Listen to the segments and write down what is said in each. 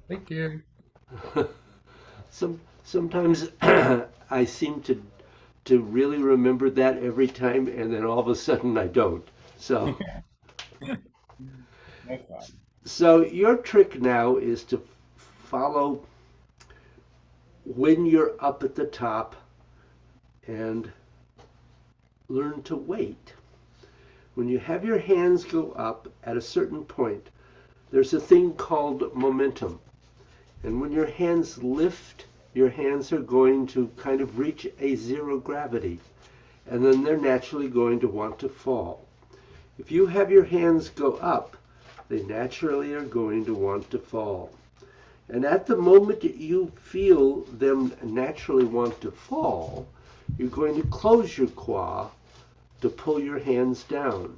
Thank you. Sometimes I seem to really remember that every time, and then all of a sudden I don't. So That's fine. so your trick now is to follow when you're up at the top and learn to wait. When you have your hands go up at a certain point, there's a thing called momentum. And when your hands lift, your hands are going to kind of reach a zero gravity. And then they're naturally going to want to fall. If you have your hands go up, they naturally are going to want to fall. And at the moment that you feel them naturally want to fall, you're going to close your qua to pull your hands down.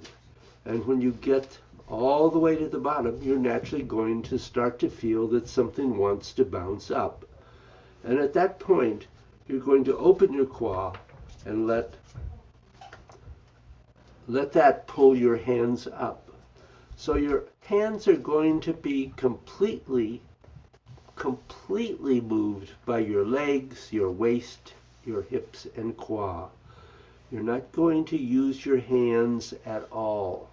And when you get all the way to the bottom, you're naturally going to start to feel that something wants to bounce up. And at that point, you're going to open your qua and let that pull your hands up. So your hands are going to be completely moved by your legs, your waist, your hips, and qua. You're not going to use your hands at all.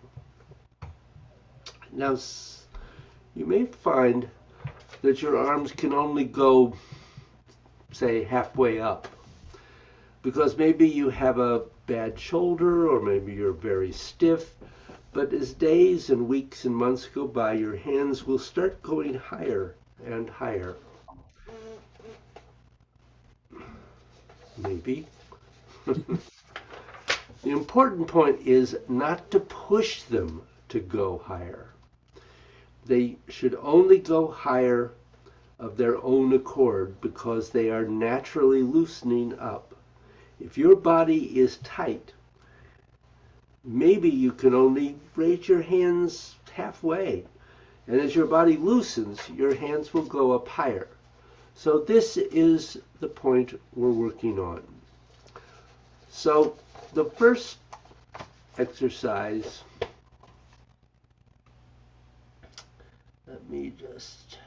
Now, you may find that your arms can only go, say, halfway up because maybe you have a bad shoulder or maybe you're very stiff. But as days and weeks and months go by, your hands will start going higher and higher. Maybe. The important point is not to push them to go higher. They should only go higher of their own accord because they are naturally loosening up. If your body is tight, maybe you can only raise your hands halfway. And as your body loosens, your hands will go up higher. So this is the point we're working on. So the first exercise, let me just,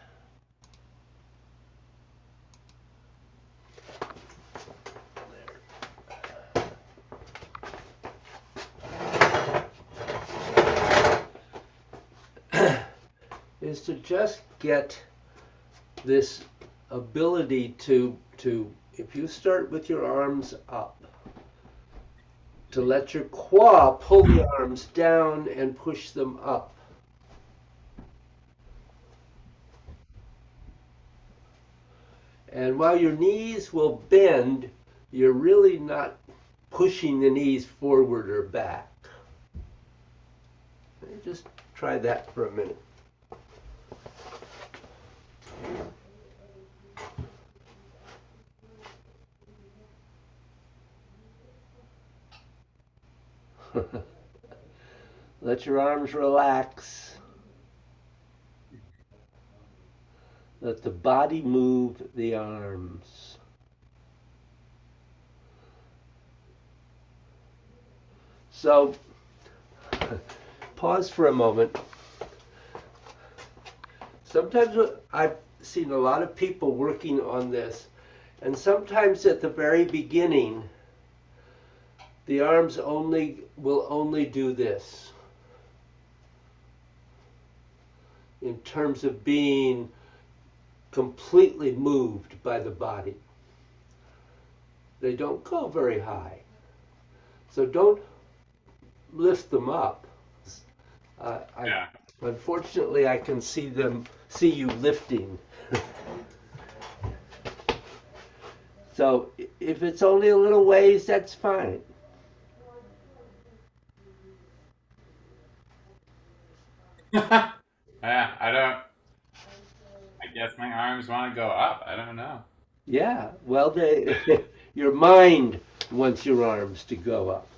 is to just get this ability to if you start with your arms up, to let your qua pull the arms down and push them up. And while your knees will bend, you're really not pushing the knees forward or back. Just try that for a minute. Let your arms relax. Let the body move the arms. So pause for a moment. Sometimes I've seen a lot of people working on this, and sometimes at the very beginning, the arms will only do this in terms of being completely moved by the body. They don't go very high. So don't lift them up. I Yeah. unfortunately I can see you lifting. So if it's only a little ways, that's fine. Yeah, I don't. I guess my arms want to go up. I don't know. Yeah. Well, your mind wants your arms to go up.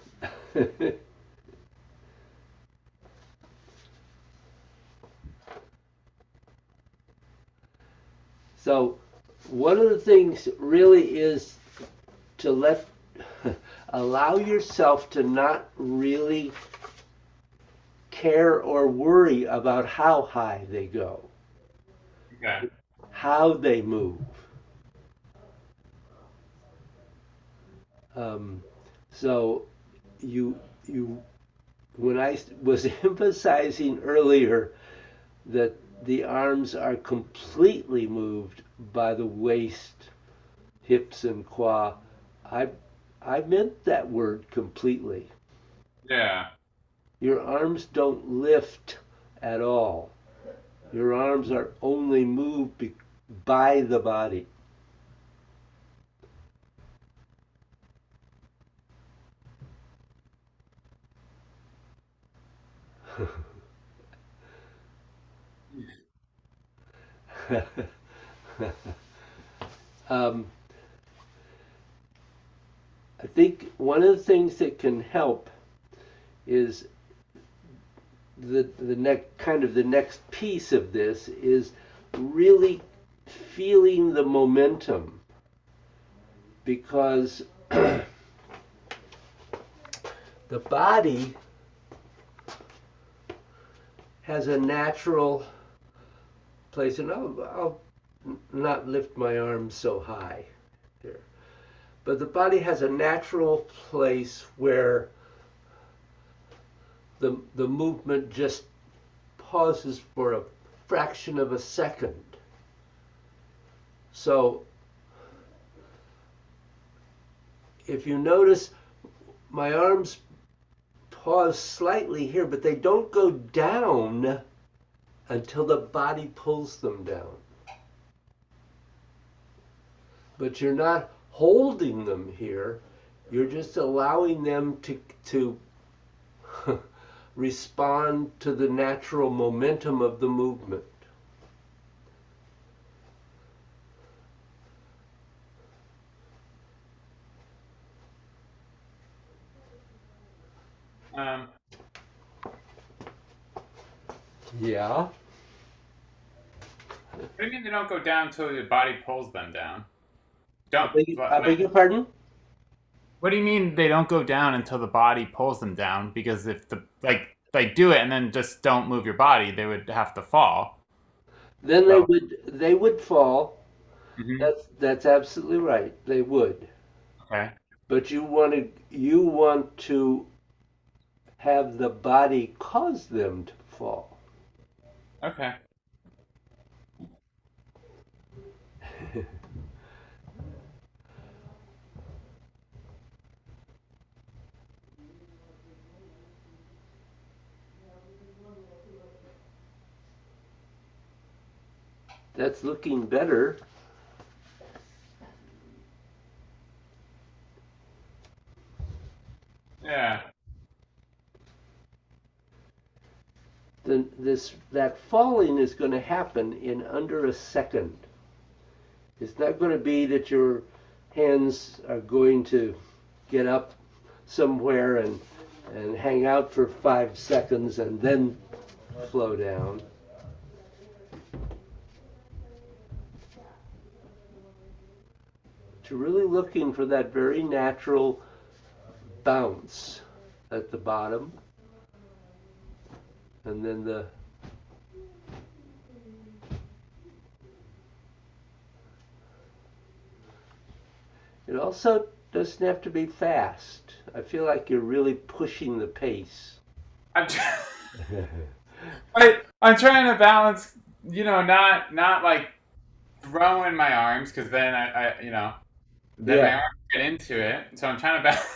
So one of the things really is to allow yourself to not really care or worry about how high they go. Okay. how they move. Um, so you when I was emphasizing earlier that the arms are completely moved by the waist, hips, and qua, I I meant that word completely. Yeah. Your arms don't lift at all. Your arms are only moved by the body. um, I think one of the things that can help is the next kind of the next piece of this is really feeling the momentum because the body has a natural place, and I'll not lift my arms so high here, but the body has a natural place where the movement just pauses for a fraction of a second. So if you notice, my arms pause slightly here, but they don't go down until the body pulls them down. But you're not holding them here. You're just allowing them to respond to the natural momentum of the movement. Um, Yeah. what do you mean they don't go down until your body pulls them down? Don't. I beg your pardon? What do you mean they don't go down until the body pulls them down? Because if the like do it and then just don't move your body, they would have to fall. Then So, they would fall. hmm. That's absolutely right. They would. Okay. But you want to have the body cause them to fall. Okay. That's looking better. Yeah. Then that falling is going to happen in under a second. It's not going to be that your hands are going to get up somewhere and hang out for 5 seconds and then flow down. You're really looking for that very natural bounce at the bottom, and then it also doesn't have to be fast. I feel like you're really pushing the pace. I'm I'm trying to balance, not like throwing my arms because then then my Yeah, arms get into it. So I'm trying to balance.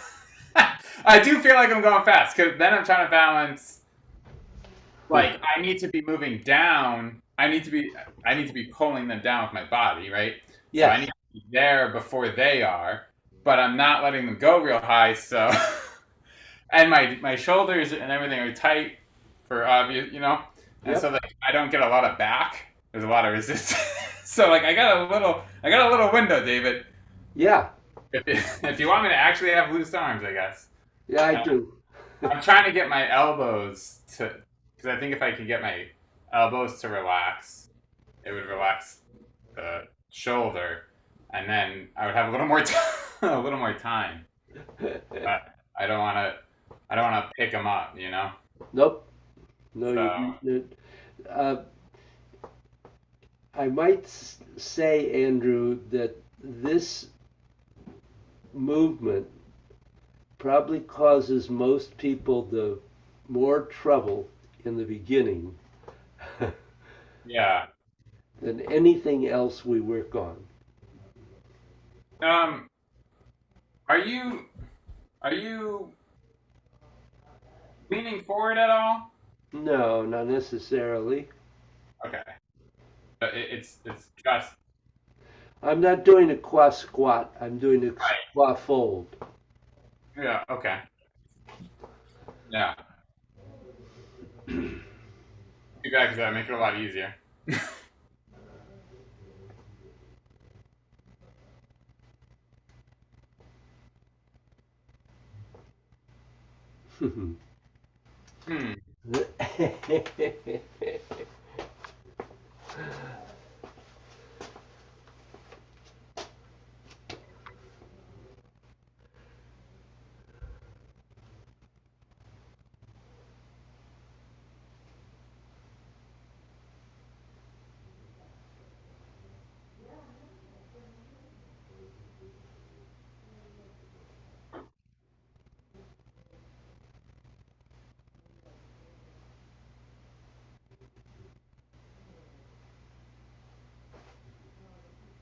I do feel like I'm going fast because then I'm trying to balance. Like I need to be moving down. I need to be pulling them down with my body, right? So I need yes, to be there before they are, but I'm not letting them go real high. So and my shoulders and everything are tight for obvious. And so yep, like I don't get a lot of back. There's a lot of resistance. So like I got a little window, David. yeah, If you want me to actually have loose arms, I guess. yeah, I Uh, do. I'm trying to get my elbows to, because I think if I could get my elbows to relax, it would relax the shoulder, and then I would have a little more a little more time. But I don't want to. I don't want to pick them up. Nope. No, So uh, I might say, Andrew, that this movement probably causes most people the more trouble in the beginning Yeah. than anything else we work on. Um, are you leaning forward at all? No, not necessarily. Okay. But it's just I'm not doing a qua squat. I'm doing a right. qua fold. Yeah. Okay. Yeah. Too bad because that would make it a lot easier. Hmm.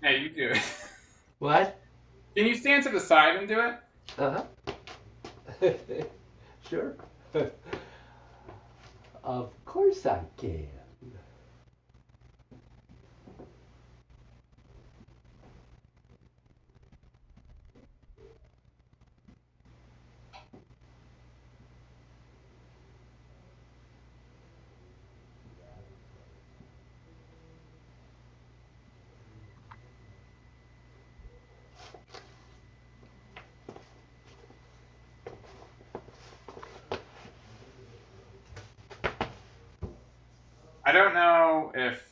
Yeah, you do it. What? Can you stand to the side and do it? Uh-huh. Sure. Of course I can. I don't know if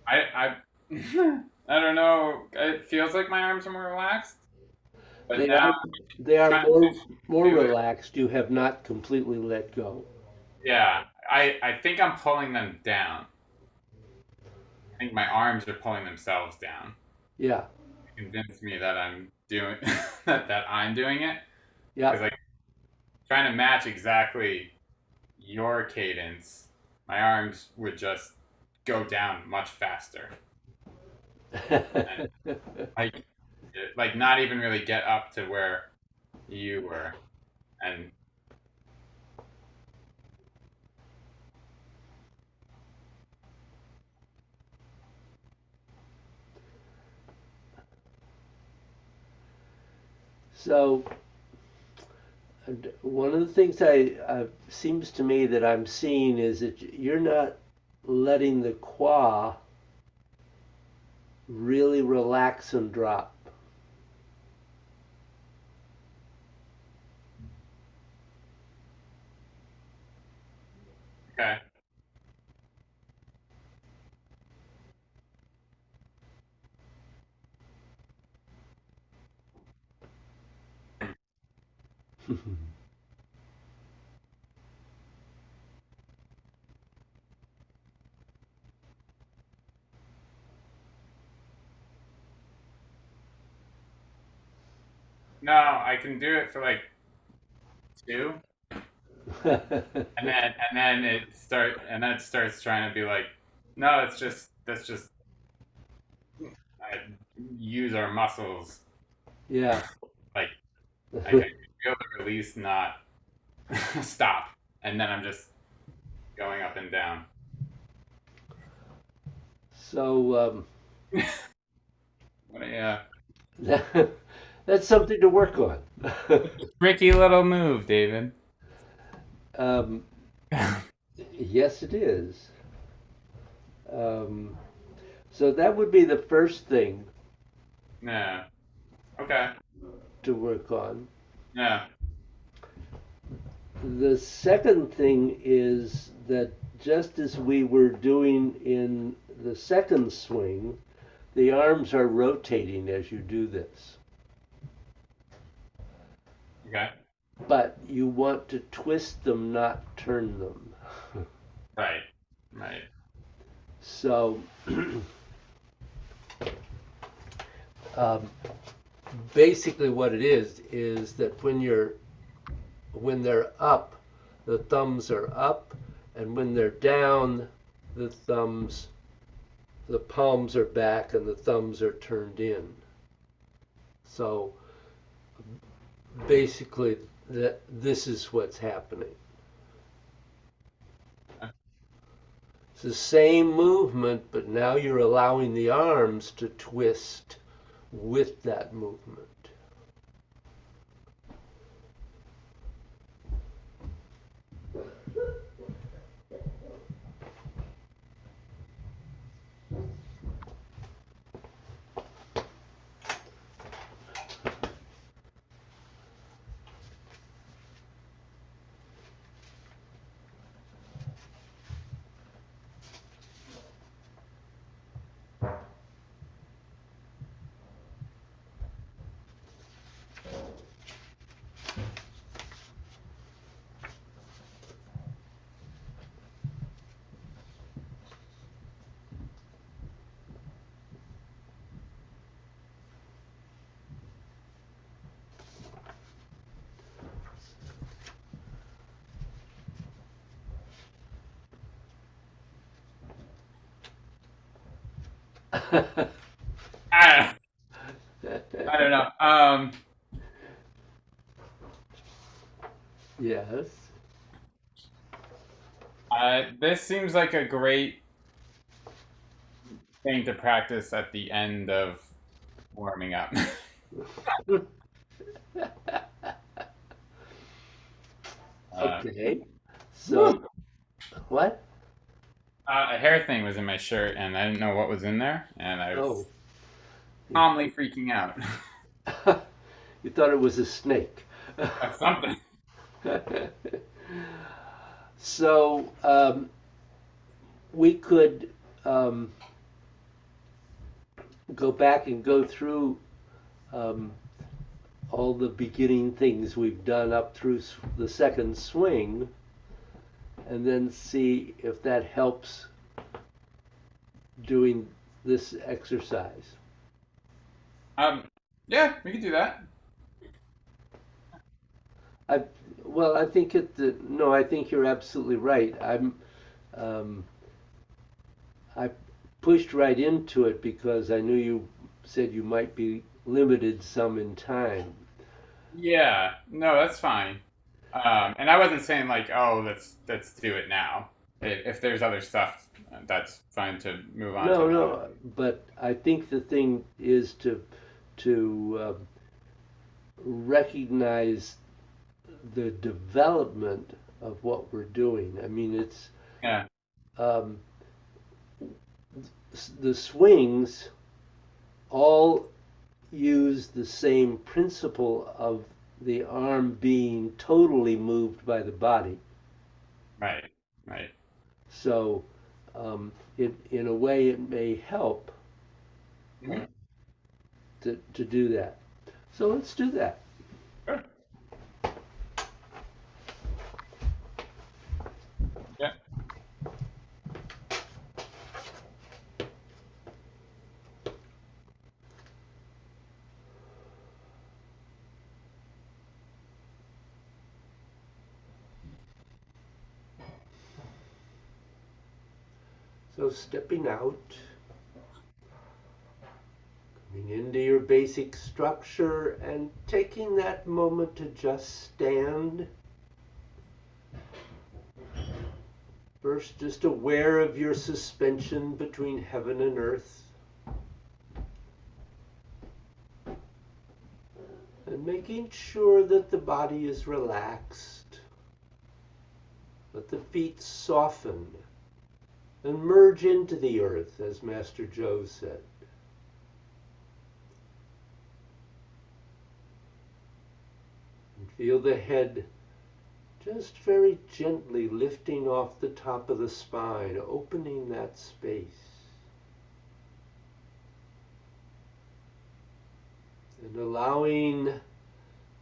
I I don't know. It feels like my arms are more relaxed, but They now are they are trying more to do it. relaxed. You have not completely let go. Yeah, I think I'm pulling them down. I think my arms are pulling themselves down. Yeah. Convince me that I'm doing that I'm doing it Yeah. because like trying to match exactly your cadence, my arms would just go down much faster and like not even really get up to where you were. And So one of the things I seems to me that I'm seeing is that you're not letting the qua really relax and drop. okay, no, I can do it for like two, and then it starts trying to be like, no, it's just that's just I use our muscles Yeah. like I can feel the release not stop, and then I'm just going up and down. So Yeah, that's something to work on. tricky little move, David. um, yes, it is. Um, so that would be the first thing Yeah. Okay. to work on. Yeah. The second thing is that just as we were doing in the second swing, the arms are rotating as you do this. Okay. But you want to twist them, not turn them. Right. Right. So um, basically what it is that when they're up, the thumbs are up, and when they're down, the thumbs, the palms are back and the thumbs are turned in. So basically, this is what's happening. It's the same movement, but now you're allowing the arms to twist with that movement. I, I don't know. Yes. This seems like a great thing to practice at the end of warming up. uh, Okay. Woo! So what? A hair thing was in my shirt, and I didn't know what was in there, and I was Oh, calmly freaking out. you thought it was a snake. Something. So we could go back and go through um, all the beginning things we've done up through the second swing, and then see if that helps doing this exercise. Um, yeah, we could do that. I well, I think no, I think you're absolutely right. Um, I pushed right into it because I knew you said you might be limited some in time. Yeah, no, that's fine. And I wasn't saying like, oh, let's do it now. If there's other stuff, that's fine to move on to No, later. no, but I think the thing is to recognize the development of what we're doing. I mean, it's Yeah, um, the swings all use the same principle of the arm being totally moved by the body. right, right. So, in a way, it may help uh, Hmm. to do that. So let's do that. Sure. Yeah. So stepping out, coming into your basic structure, and taking that moment to just stand. First, just aware of your suspension between heaven and earth, and making sure that the body is relaxed. Let the feet soften and merge into the earth, as Master Joe said. And feel the head just very gently lifting off the top of the spine, opening that space. And allowing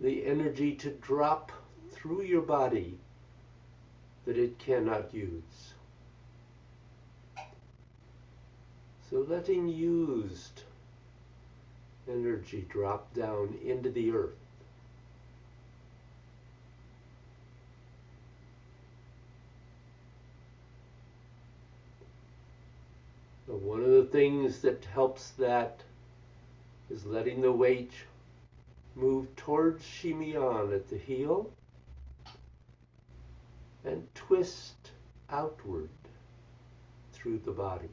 the energy to drop through your body that it cannot use. So letting used energy drop down into the earth. So one of the things that helps that is letting the weight move towards Shimian at the heel and twist outward through the body.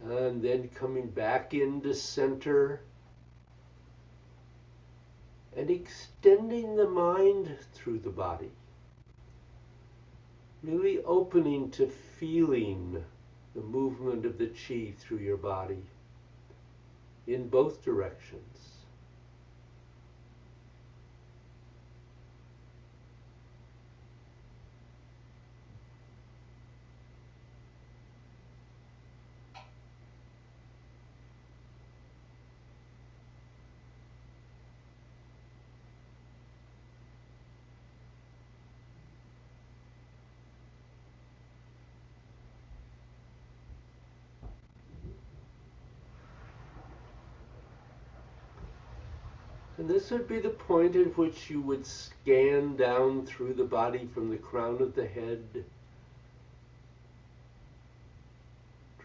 And then coming back into center and extending the mind through the body. Really opening to feeling the movement of the chi through your body in both directions. And this would be the point at which you would scan down through the body from the crown of the head,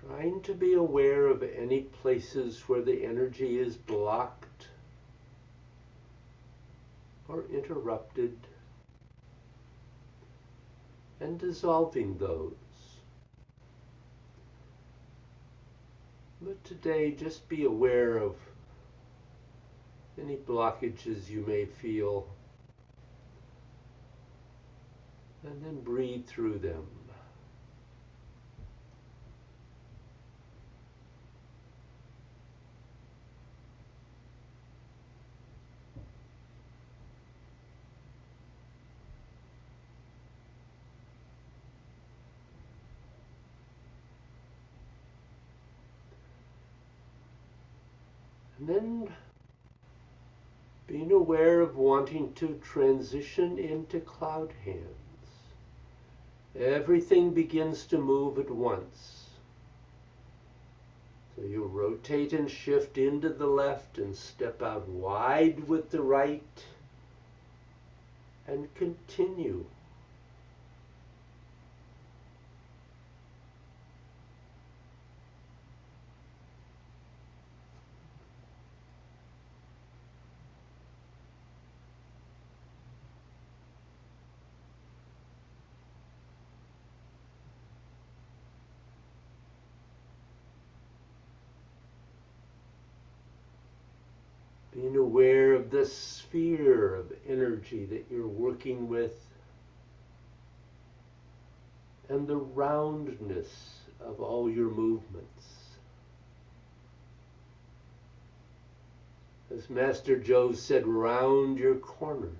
trying to be aware of any places where the energy is blocked or interrupted, and dissolving those. But today, just be aware of any blockages you may feel, and then breathe through them. And then being aware of wanting to transition into cloud hands. Everything begins to move at once. So you rotate and shift into the left and step out wide with the right and continue. Being aware of the sphere of energy that you're working with and the roundness of all your movements. As Master Joe said, round your corners.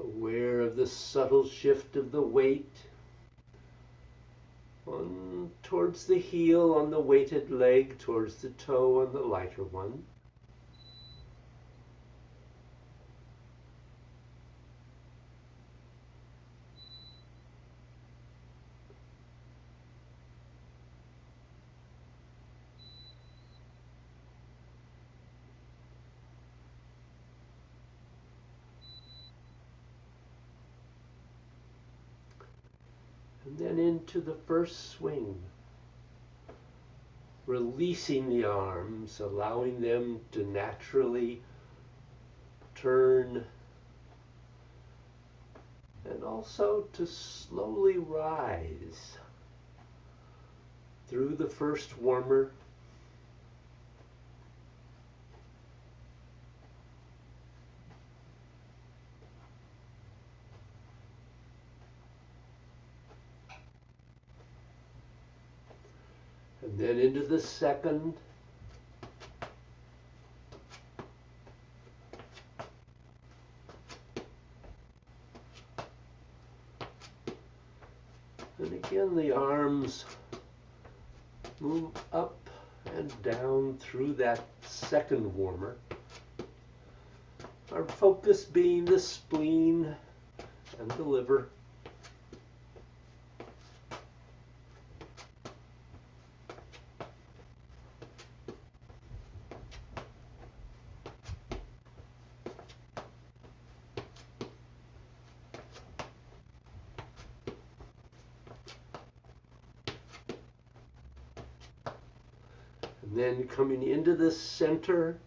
Aware of the subtle shift of the weight on towards the heel on the weighted leg, towards the toe on the lighter one. And then into the first swing. Releasing the arms, allowing them to naturally turn, and also to slowly rise through the first warmer, And then into the second. And again, the arms move up and down through that second warmer. Our focus being the spleen and the liver. And then coming into the center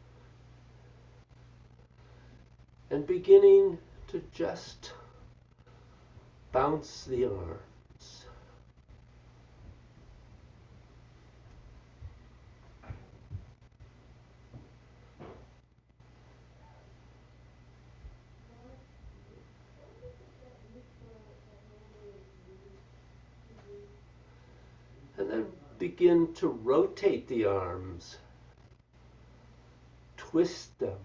and beginning to just bounce the arms. And then begin to rotate the arms, twist them.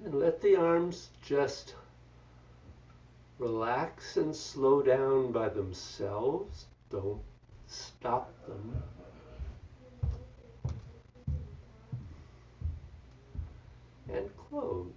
And let the arms just relax and slow down by themselves. Don't stop them. And close.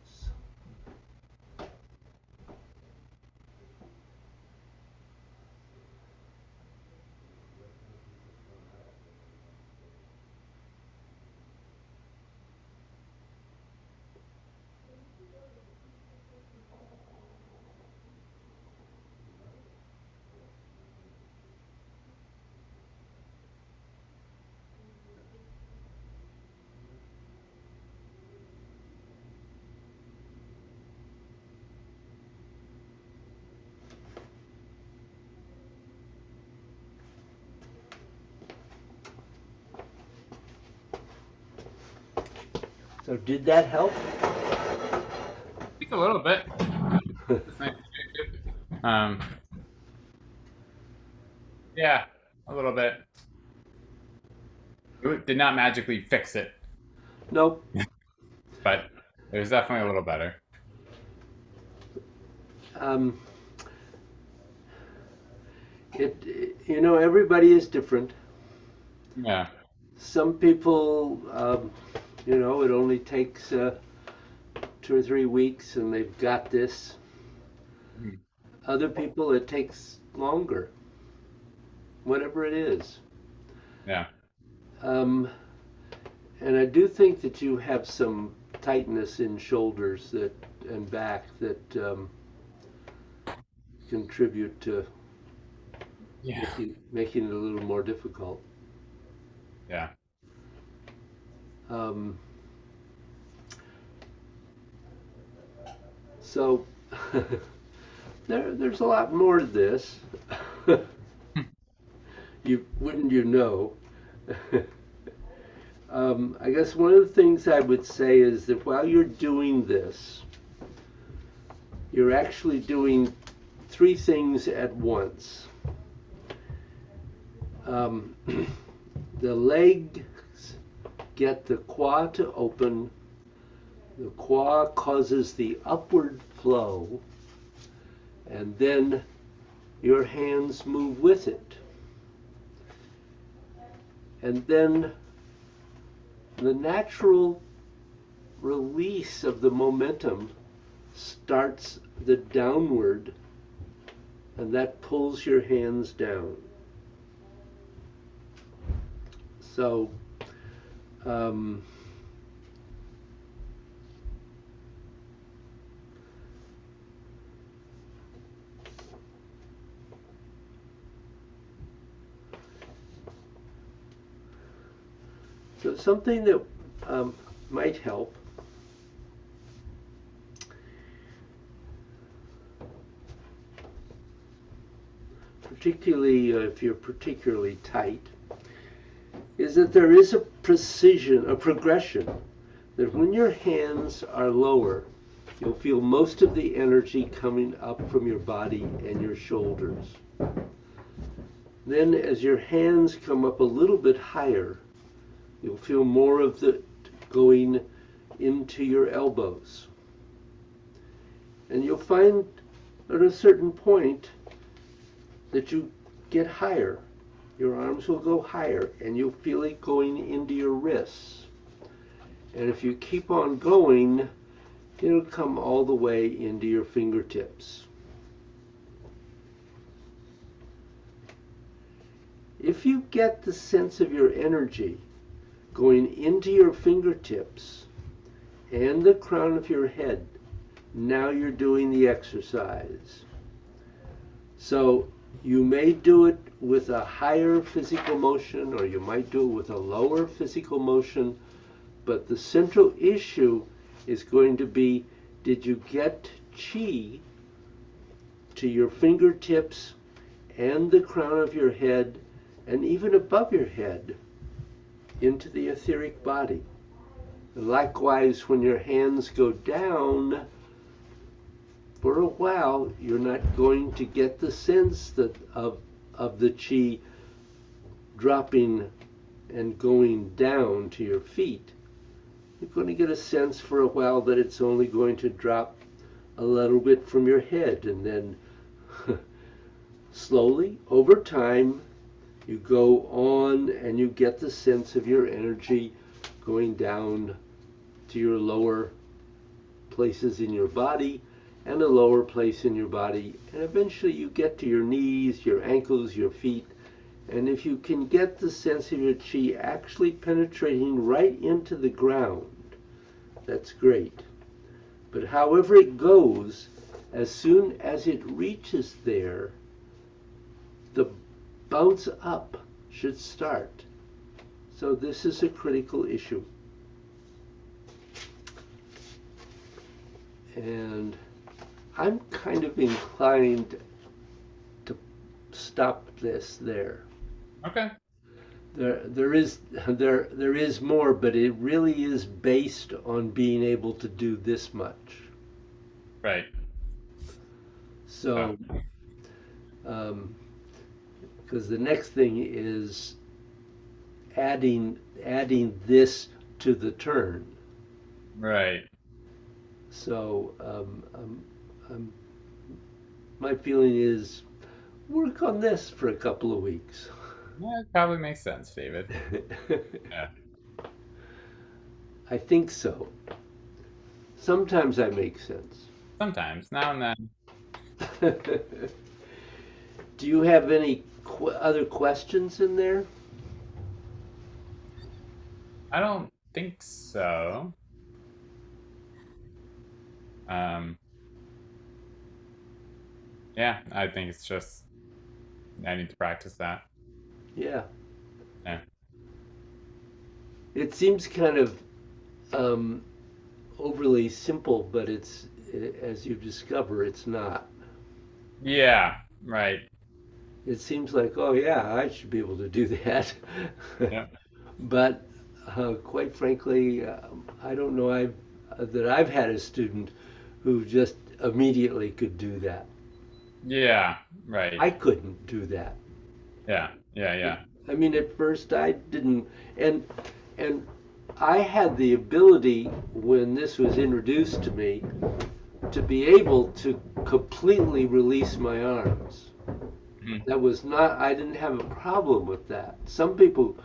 So did that help? I think a little bit. It's nice. Um, yeah, a little bit. It did not magically fix it, Nope. but it was definitely a little better. Um, everybody is different. Yeah. Some people, it only takes 2 or 3 weeks and they've got this. Mhm. Other people, it takes longer, whatever it is. Yeah. Um, and I do think that you have some tightness in shoulders and back that contribute to Yeah. making it a little more difficult. Yeah. Um, so there's a lot more to this. You know. I guess one of the things I would say is that while you're doing this, you're actually doing 3 things at once. Um, the legs get the qua to open. The qua causes the upward flow, and then your hands move with it. And then the natural release of the momentum starts the downward, and that pulls your hands down. So, um, So something that might help, particularly if you're particularly tight, is that there is a precision, a progression, that when your hands are lower, you'll feel most of the energy coming up from your body and your shoulders. Then as your hands come up a little bit higher, you'll feel more of the going into your elbows. And you'll find at a certain point that you get higher. Your arms will go higher and you'll feel it going into your wrists. And if you keep on going, it'll come all the way into your fingertips. If you get the sense of your energy going into your fingertips and the crown of your head, now you're doing the exercise. So you may do it with a higher physical motion, or you might do it with a lower physical motion, but the central issue is going to be, did you get chi to your fingertips and the crown of your head and even above your head into the etheric body? Likewise, when your hands go down, for a while you're not going to get the sense that of the chi dropping and going down to your feet. You're going to get a sense for a while that it's only going to drop a little bit from your head, and then slowly over time you go on and you get the sense of your energy going down to your lower places in your body and a lower place in your body, and eventually you get to your knees, your ankles, your feet. And if you can get the sense of your chi actually penetrating right into the ground, that's great. But however it goes, as soon as it reaches there, the bounce up should start. So this is a critical issue. And I'm kind of inclined to stop this there. Okay. There is more, but it really is based on being able to do this much. Right. So, because the next thing is adding this to the turn. Right. So, my feeling is work on this for a couple of weeks. Yeah, it probably makes sense, David. Yeah. I think so. Sometimes I make sense. Sometimes, now and then. Do you have any other questions in there? I don't think so. Um, yeah, I think it's just I need to practice that. Yeah. Yeah. It seems kind of um, overly simple, but it's, as you discover, it's not. Yeah, right. It seems like, oh yeah, I should be able to do that. Yeah. But quite frankly, I don't know that I've had a student who just immediately could do that. Yeah, right. I couldn't do that. Yeah, yeah, yeah. I mean, at first I didn't, and and I had the ability when this was introduced to me to be able to completely release my arms. Mhm. That was not, I didn't have a problem with that. Some people,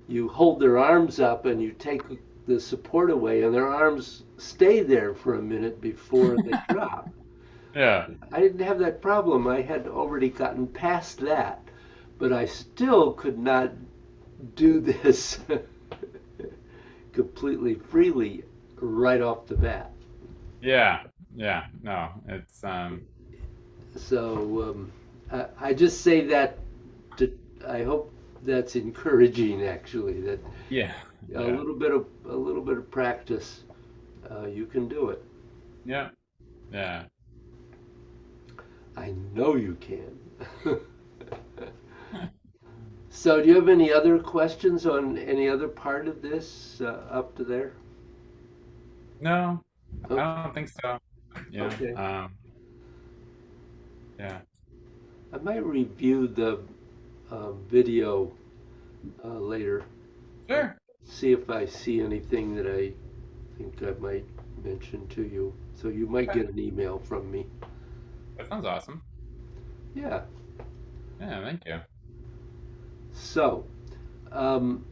you hold their arms up and you take the support away, and their arms stay there for a minute before they drop. Yeah, I didn't have that problem. I had already gotten past that, but I still could not do this completely freely right off the bat. yeah, yeah. No, it's So I just say that to, I hope that's encouraging, actually. That Yeah. a Yeah. little bit of practice, you can do it. Yeah. Yeah. I know you can. So, do you have any other questions on any other part of this up to there? No, I Okay. don't think so. Yeah. Okay. Yeah. I might review the video later. Uh, Sure. See if I see anything that I think I might mention to you. So you might Okay. get an email from me. That sounds awesome. Yeah. Yeah. Thank you. So, um,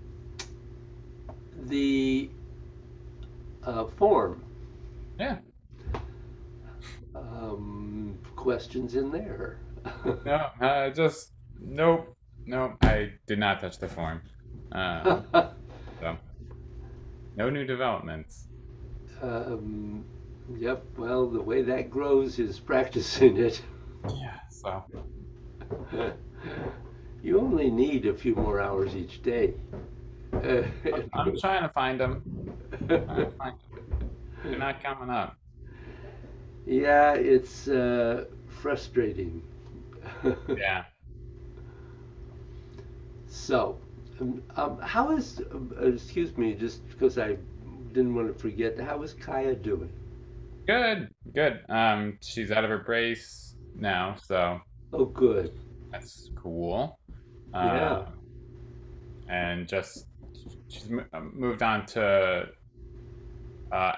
the form, Yeah. questions in there. No. Just nope. Nope. I did not touch the form. Um. So no new developments. um, yep, well, the way that grows is practicing it. Yeah. So You only need a few more hours each day. I'm trying to find them. Trying to find them. They're not coming up. Yeah, it's frustrating. Yeah. So, how is, excuse me, just because I didn't want to forget, how is Kaya doing? Good. Good. She's out of her brace now, so Oh, good. that's cool. Yeah, Um. And just she's moved on to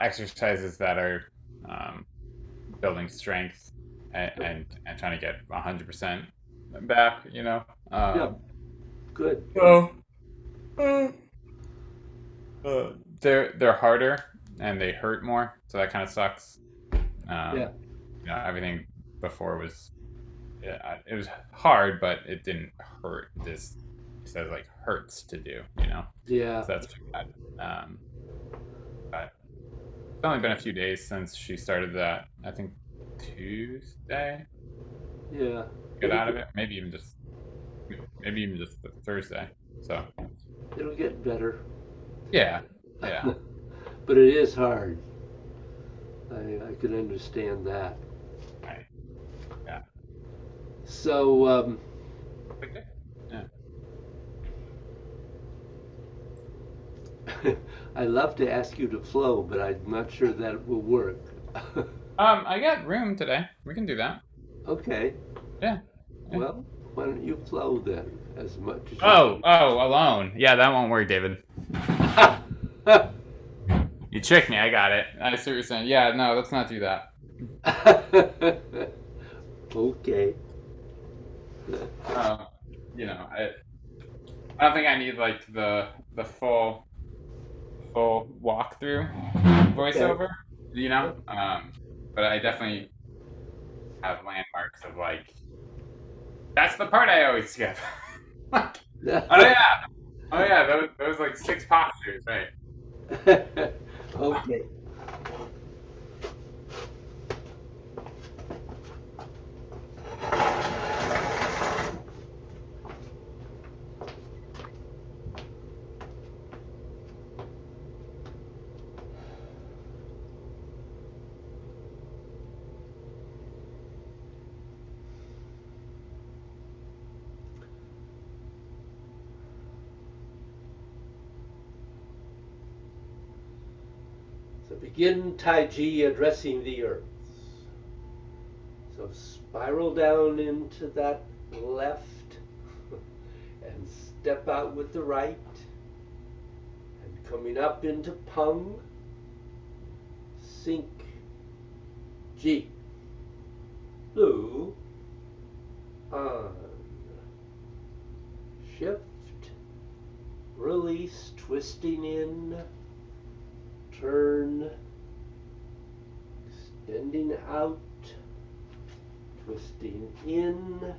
exercises that are um, building strength and trying to get 100% back. yeah, good. So uh, they're harder and they hurt more, so that kind of sucks. Yeah, Um, everything before was yeah, it was hard, but it didn't hurt. This says like hurts to do, yeah, so that's too bad. But it's only been a few days since she started that. I think Tuesday. yeah. Get It'll out of get, it. Maybe even just Thursday. So it'll get better. yeah, yeah. But it is hard. I can understand that. Right. Yeah. So, Okay. Yeah. I love to ask you to flow, but I'm not sure that will work. I got room today. We can do that. Okay, Yeah. Yeah. well, why don't you flow then, as much as you Oh, alone. Yeah, that won't work, David. can. You tricked me. I got it. I see what you're saying. Yeah, no, let's not do that. Okay. Uh, I don't think I need like the full walkthrough Okay. voiceover. But I definitely have landmarks of like that's the part I always skip. Like, oh yeah, those like six postures, right? Okay. So begin Tai Chi addressing the earth. So spiral down into that left and step out with the right. And coming up into Pung, sink Ji. Lu, on. Shift, release, twisting in, turn, extending out, twisting in,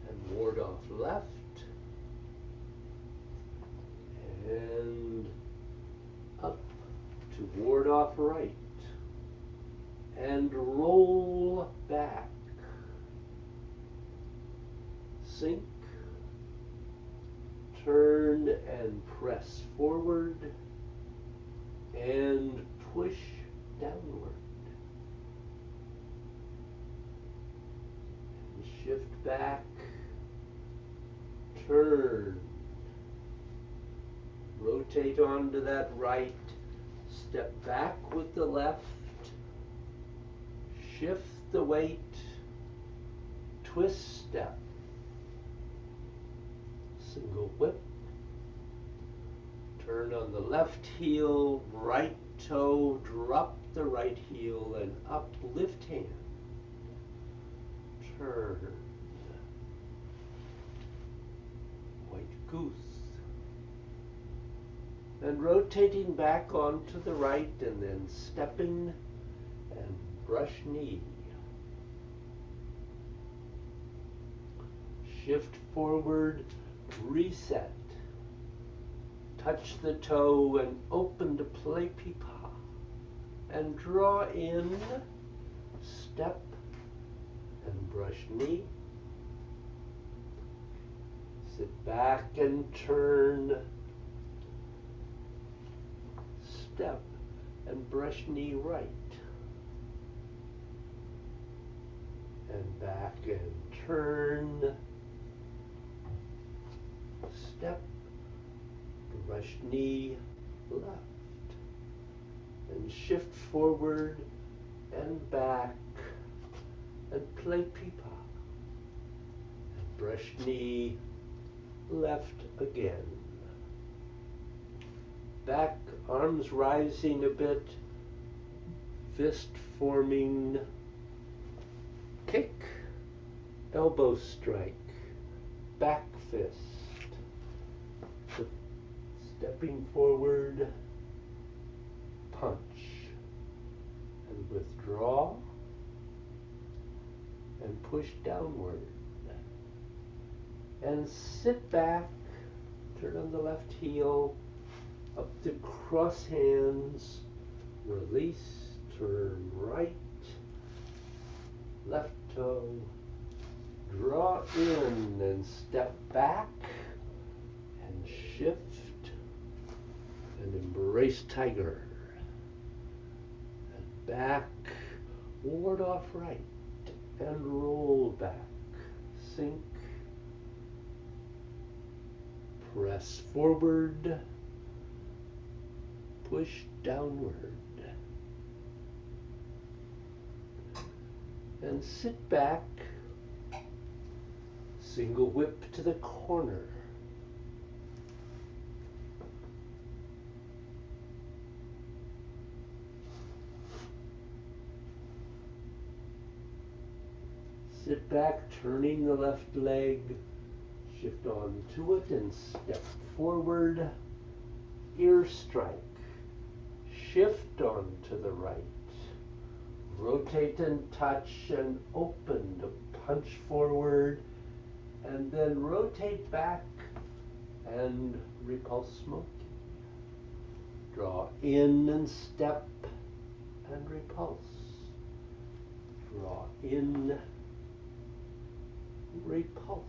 and ward off left, and up to ward off right, and roll back, sink, turn and press forward and push downward. And shift back, turn, rotate onto that right, step back with the left, shift the weight, twist step, single whip, turn on the left heel, right toe, drop the right heel and up, lift hand, turn, white goose, and rotating back onto the right and then stepping and brush knee. Shift forward, reset. Touch the toe and open to play peepaw. And draw in, step, and brush knee. Sit back and turn, step, and brush knee right. And back and turn, step, brush knee left, and shift forward and back and play peepaw, and brush knee left again. Back, arms rising a bit, fist forming, kick, elbow strike, back fist, stepping forward, punch, and withdraw, and push downward, and sit back, turn on the left heel, up to cross hands, release, turn right, left toe, draw in and step back, and shift, and embrace tiger, and back, ward off right, and roll back, sink, press forward, push downward, and sit back, single whip to the corner, sit back, turning the left leg, shift onto it and step forward, ear strike, shift onto the right, rotate and touch and open to punch forward, and then rotate back and repulse smoky. Draw in and step and repulse. Draw in, repulse.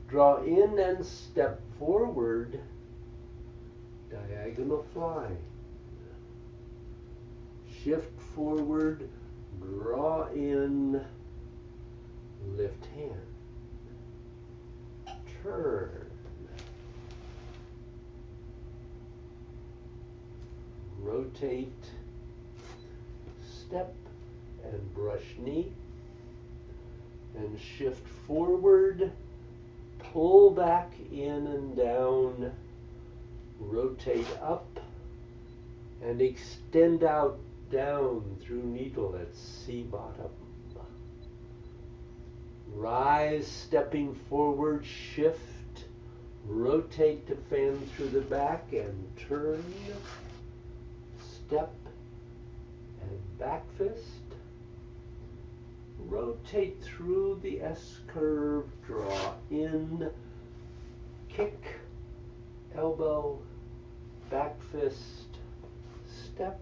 Draw in and step forward, diagonal fly. Shift forward, draw in, lift hand. Turn. Rotate, step, and brush knee. And shift forward, pull back in and down, rotate up, and extend out down through needle at C bottom. Rise, stepping forward, shift, rotate to fan through the back and turn, step, and back fist. Rotate through the S curve, draw in, kick, elbow, back fist, step,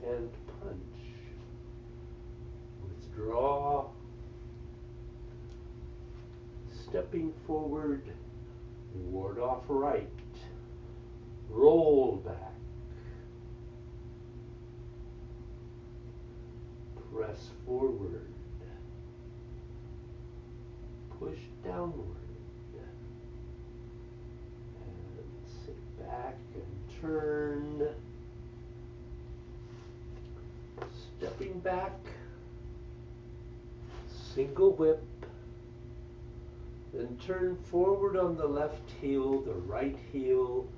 and punch. Withdraw, stepping forward, ward off right, roll back, press forward, push downward, and sit back and turn, stepping back, single whip, then turn forward on the left heel, the right heel,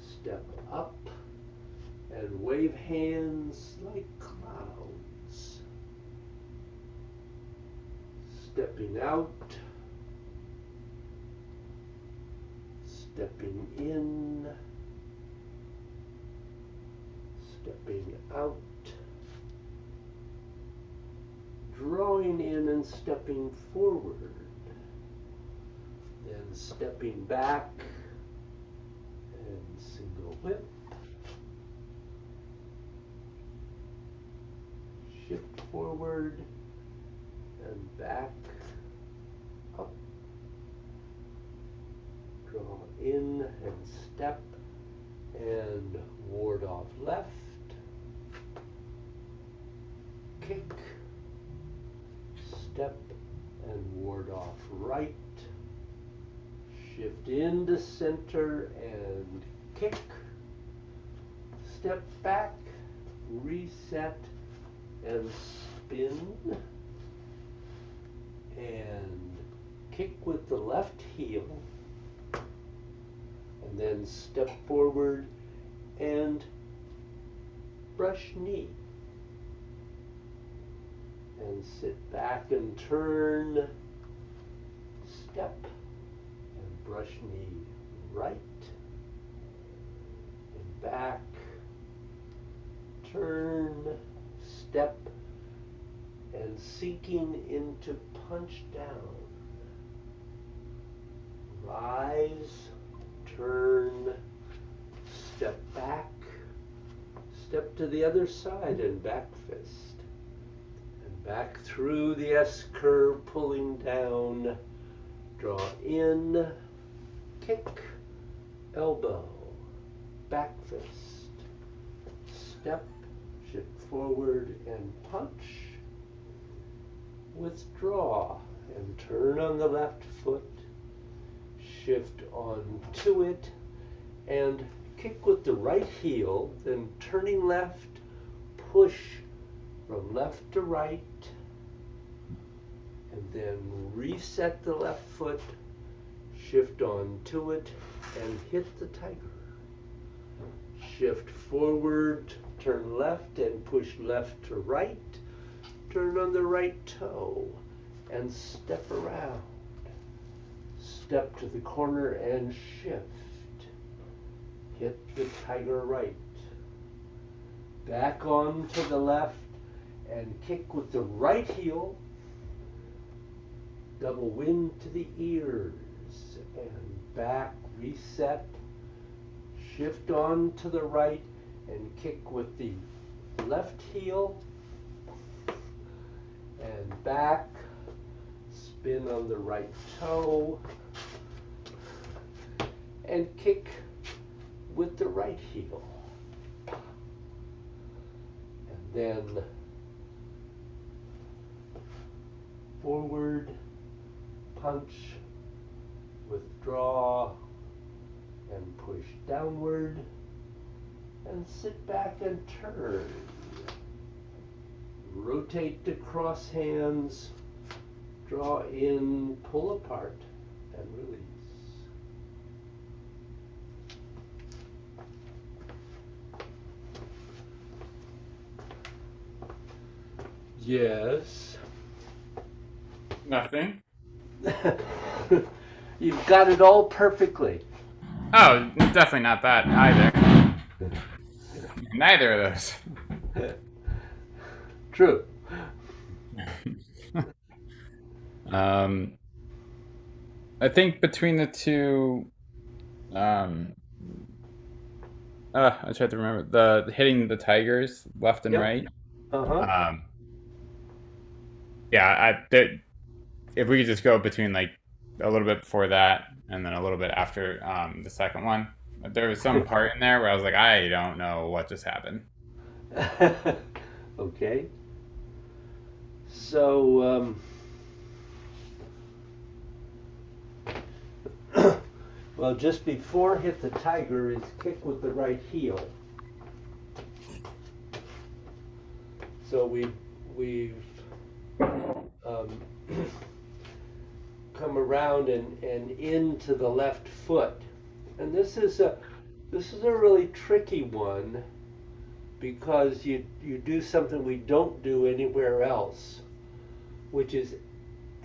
step up, and wave hands like clouds. Stepping out, stepping in, stepping out, drawing in and stepping forward, then stepping back and single whip, shift forward and back, up, draw in and step, and ward off left, kick, step and ward off right, shift into center and kick, step back, reset and spin, and kick with the left heel, and then step forward and brush knee, and sit back and turn, step, and brush knee right, and back, turn, step, and sinking into punch down, rise, turn, step back, step to the other side and back fist, and back through the S curve, pulling down, draw in, kick, elbow, back fist, step, shift forward and punch, withdraw and turn on the left foot, shift onto it and kick with the right heel, then turning left, push from left to right, and then reset the left foot, shift onto it and hit the tiger. Shift forward, turn left and push left to right, turn on the right toe and step around. Step to the corner and shift. Hit the tiger right. Back on to the left and kick with the right heel. Double wind to the ears and back, reset. Shift on to the right and kick with the left heel and back, spin on the right toe and kick with the right heel. And then forward, punch, withdraw, and push downward, and sit back and turn. Rotate to cross hands, draw in, pull apart, and release. Yes. Nothing. You've got it all perfectly. Oh, definitely not that either. Neither of those. True. I think between the two, I tried to remember the hitting the tigers left and Yep. right. Uh-huh. Yeah, if we could just go between like a little bit before that, and then a little bit after the second one. But there was some part in there where I was like, I don't know what just happened. Okay. So, well, just before hit the tiger is kick with the right heel. So we've um, come around and into the left foot, and this is a really tricky one because you do something we don't do anywhere else, which is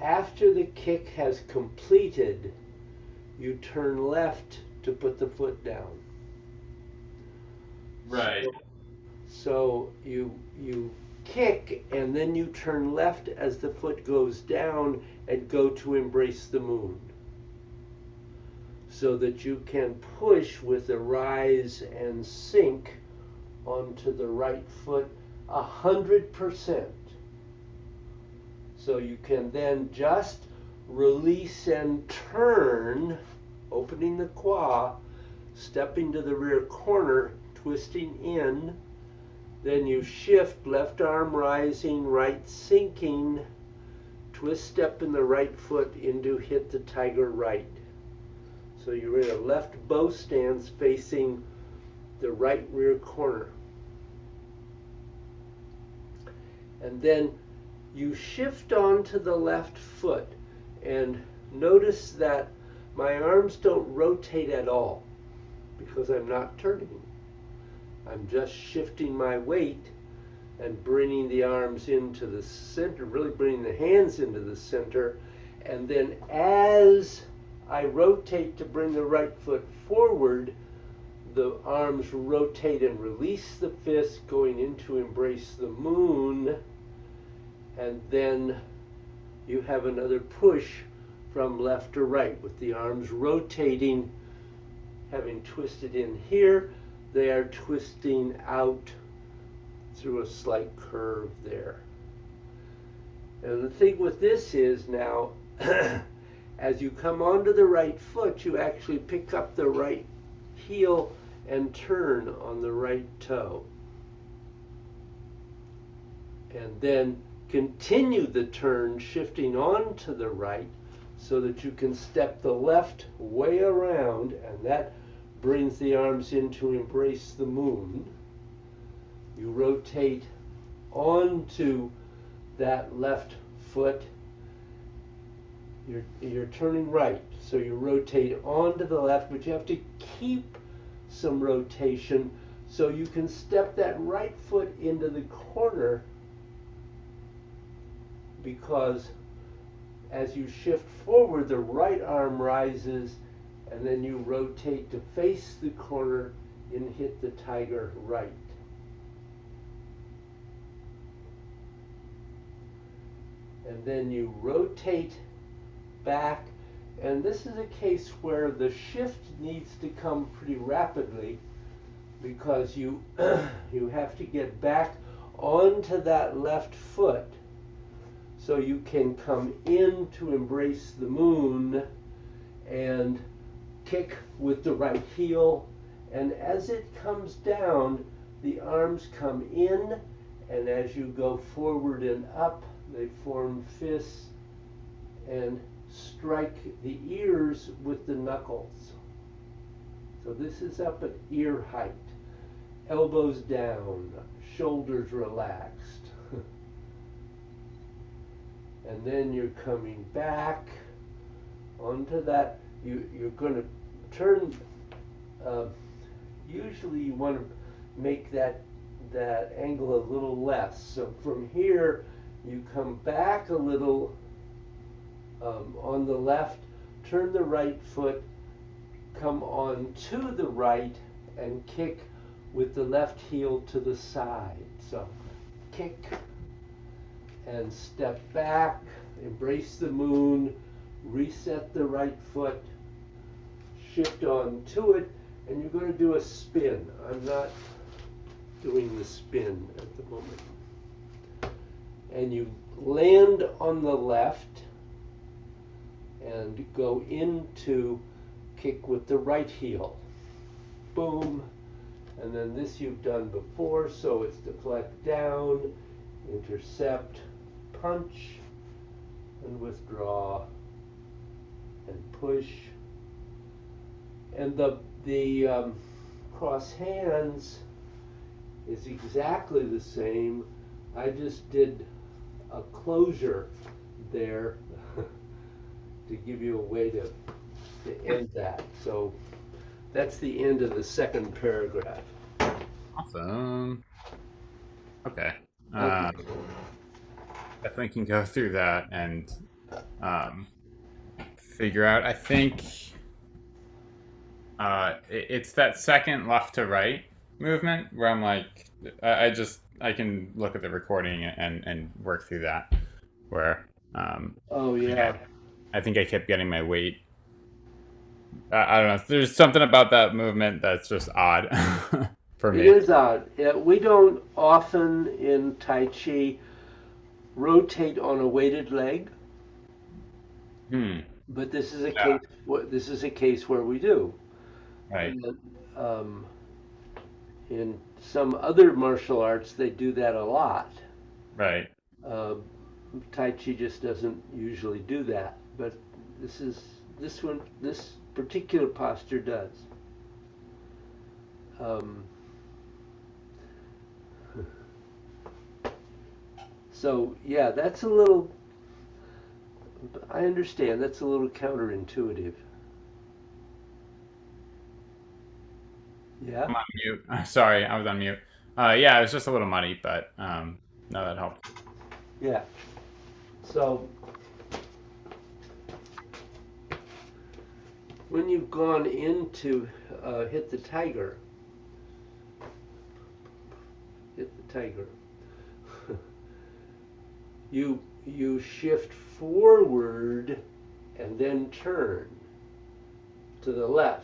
after the kick has completed, you turn left to put the foot down. Right. So you kick and then you turn left as the foot goes down and go to embrace the moon. So that you can push with a rise and sink onto the right foot 100%. So you can then just release and turn, opening the quad, stepping to the rear corner, twisting in, then you shift, left arm rising, right sinking, twist step in the right foot into hit the tiger right. So you're in a left bow stance facing the right rear corner. And then you shift onto the left foot, and notice that my arms don't rotate at all because I'm not turning. I'm just shifting my weight and bringing the arms into the center, really bringing the hands into the center. And then as I rotate to bring the right foot forward, the arms rotate and release the fist, going into embrace the moon. And then you have another push from left to right with the arms rotating, having twisted in here. They are twisting out through a slight curve there. And the thing with this is now, as you come onto the right foot, you actually pick up the right heel and turn on the right toe. And then continue the turn, shifting on to the right so that you can step the left way around, and that brings the arms in to embrace the moon. You rotate onto that left foot. You're turning right, so you rotate onto the left, but you have to keep some rotation so you can step that right foot into the corner, because as you shift forward, the right arm rises, and then you rotate to face the corner and hit the tiger right. And then you rotate back, and this is a case where the shift needs to come pretty rapidly because you you have to get back onto that left foot so you can come in to embrace the moon and kick with the right heel, and as it comes down, the arms come in, and as you go forward and up, they form fists and strike the ears with the knuckles. So this is up at ear height. Elbows down, shoulders relaxed. And then you're coming back onto that. You're going to turn, usually you want to make that angle a little less. So from here, you come back a little on the left, turn the right foot, come on to the right, and kick with the left heel to the side. So kick and step back, embrace the moon, reset the right foot, shift on to it, and you're going to do a spin. I'm not doing the spin at the moment. And you land on the left, and go into kick with the right heel. Boom. And then this you've done before, so it's deflect down, intercept, punch, and withdraw, and push. And the cross hands is exactly the same. I just did a closure there to give you a way to end that. So that's the end of the second paragraph. Awesome. Okay. Okay. Definitely can go through that and um, figure out. I think it's that second left to right movement where I'm like, I can look at the recording and work through that. Where Oh yeah. I think I kept getting my weight. I don't know. There's something about that movement that's just odd for It me. is odd. Yeah, we don't often in Tai Chi rotate on a weighted leg, Hmm. but this is a Yeah. case. This is a case where we do. Right. And um, in some other martial arts, they do that a lot. Right. Uh, Tai Chi just doesn't usually do that, but this particular posture does. Um, so yeah, that's a little. I understand that's a little counterintuitive. Yeah, I'm on mute. Sorry, I was on mute. Yeah, it was just a little muddy, but no, that helped. yeah. So when you've gone into hit the tiger, you shift forward and then turn to the left.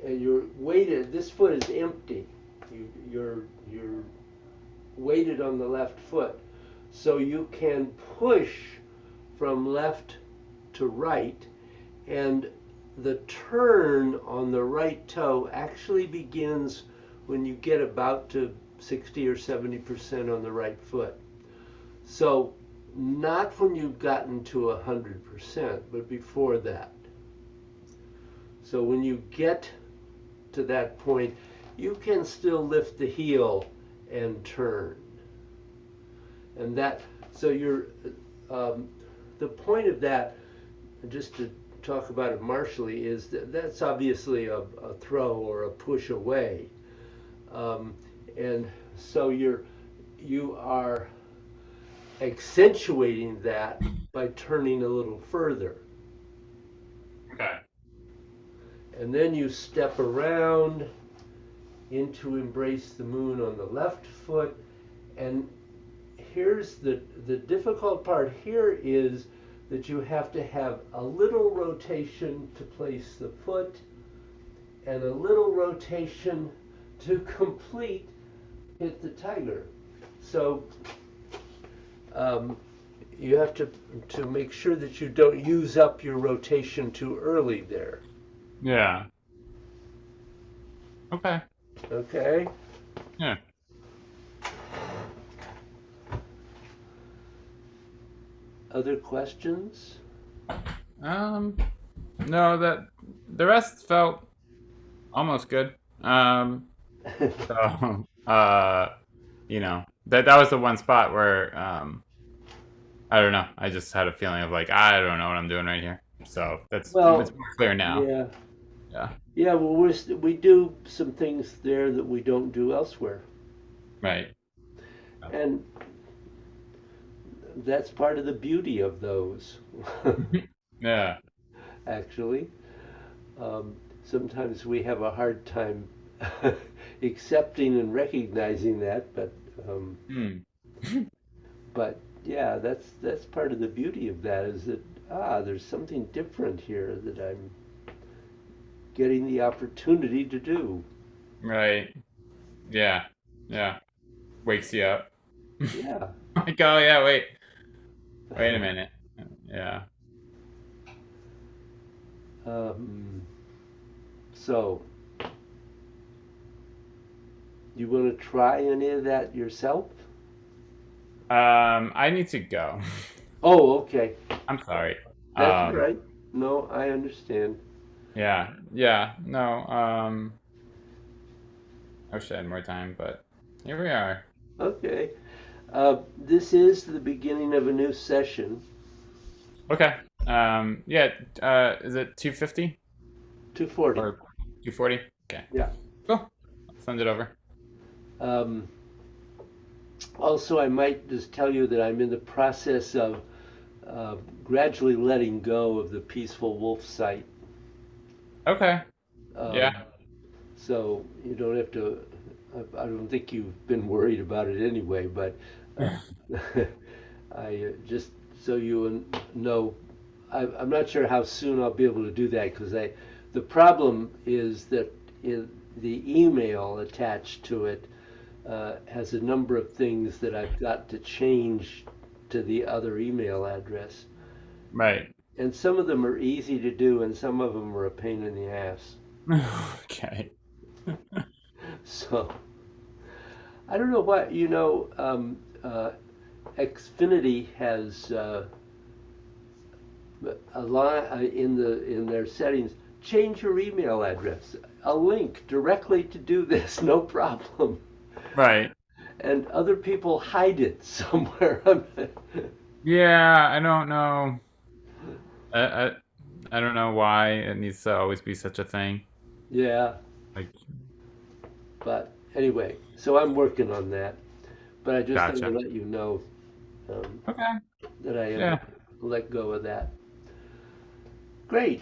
And you're weighted. This foot is empty. You're weighted on the left foot, so you can push from left to right, and the turn on the right toe actually begins when you get about to 60 or 70% on the right foot. So not when you've gotten to 100%, but before that. So when you get to that point, you can still lift the heel and turn. And that, so you're, um, the point of that, just to talk about it martially, is that that's obviously a throw or a push away. Um, and so you are accentuating that by turning a little further. Okay. And then you step around into embrace the moon on the left foot. And here's the difficult part here is that you have to have a little rotation to place the foot and a little rotation to complete hit the tiger. So um, you have to make sure that you don't use up your rotation too early there. Yeah. Okay. Okay. Yeah. Other questions? Um. No, that the rest felt almost good. So, that was the one spot where I don't know. I just had a feeling of like I don't know what I'm doing right here. So it's Well, more clear now. yeah. Yeah. Yeah, well, we do some things there that we don't do elsewhere. Right. And that's part of the beauty of those, Yeah. actually. Sometimes we have a hard time accepting and recognizing that, um, Hmm. but yeah, that's part of the beauty of that is that there's something different here that I'm getting the opportunity to do. Right. Yeah. Yeah. Wakes you up. Yeah. Like, oh yeah, wait a minute. Yeah. Um, so, you want to try any of that yourself? I need to go. Oh, okay. I'm sorry. That's all Um, right. No, I understand. yeah, yeah, no, I wish I had more time, but here we are. Okay. This is the beginning of a new session. Okay. Yeah, is it 250 240. or 240? Okay. Yeah. Cool. I'll send it over. Um, Also, I might just tell you that I'm in the process of gradually letting go of the Peaceful Wolf site. Okay. Um, Yeah. so you don't have to, I don't think you've been worried about it anyway, but uh, I just so you know, I'm not sure how soon I'll be able to do that because the problem is that the email attached to it has a number of things that I've got to change to the other email address. Right. And some of them are easy to do, and some of them are a pain in the ass. Okay. So I don't know what, Xfinity has a line in their settings. Change your email address. A link directly to do this, no problem. Right. And other people hide it somewhere. Yeah, I don't know. I, I I don't know why it needs to always be such a thing. Yeah, Like, but anyway, so I'm working on that. But I just wanted to gotcha. let you know um, Okay. that I have Yeah. let go of that. Great.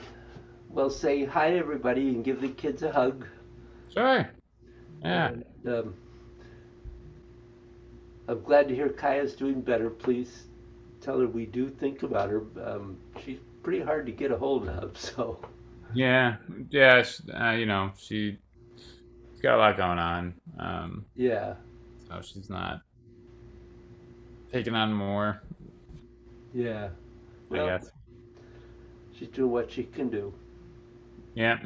Well, say hi to everybody and give the kids a hug. Sure. Yeah. And I'm glad to hear Kaya's doing better. Please tell her we do think about her. She's pretty hard to get a hold of, so Yeah. Yeah. She's got a lot going on. yeah, So she's not taking on more, yeah. I Well, guess. she's doing what she can do. Yeah.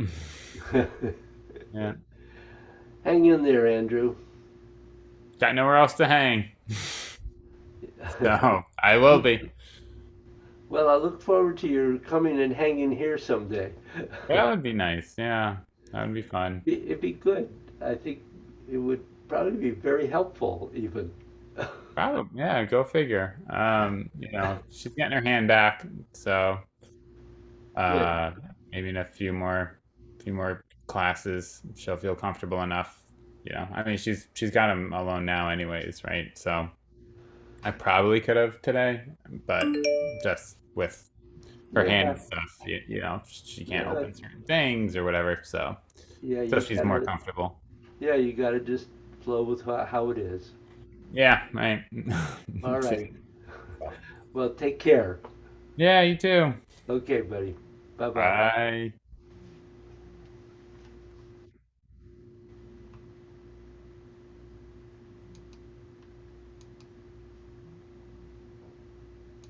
Yeah. Hang in there, Andrew. Got nowhere else to hang. So I will be. Well, I look forward to your coming and hanging here someday. That would be nice. Yeah. That would be fun. It'd be good. I think it would probably be very helpful, even. Probably. Yeah. Go figure. She's getting her hand back. So, Good. uh, maybe in few more classes, she'll feel comfortable enough. I mean, she's got him alone now, anyways, right? So I probably could have today, but just with her hand Yeah, and stuff, she can't yeah, open certain things or whatever. yeah. So You she's more gotta, comfortable. yeah, you gotta just flow with how it is. Yeah, right. All Too. right. So, Well, take care. yeah, you too. Okay, buddy. Bye bye. Bye.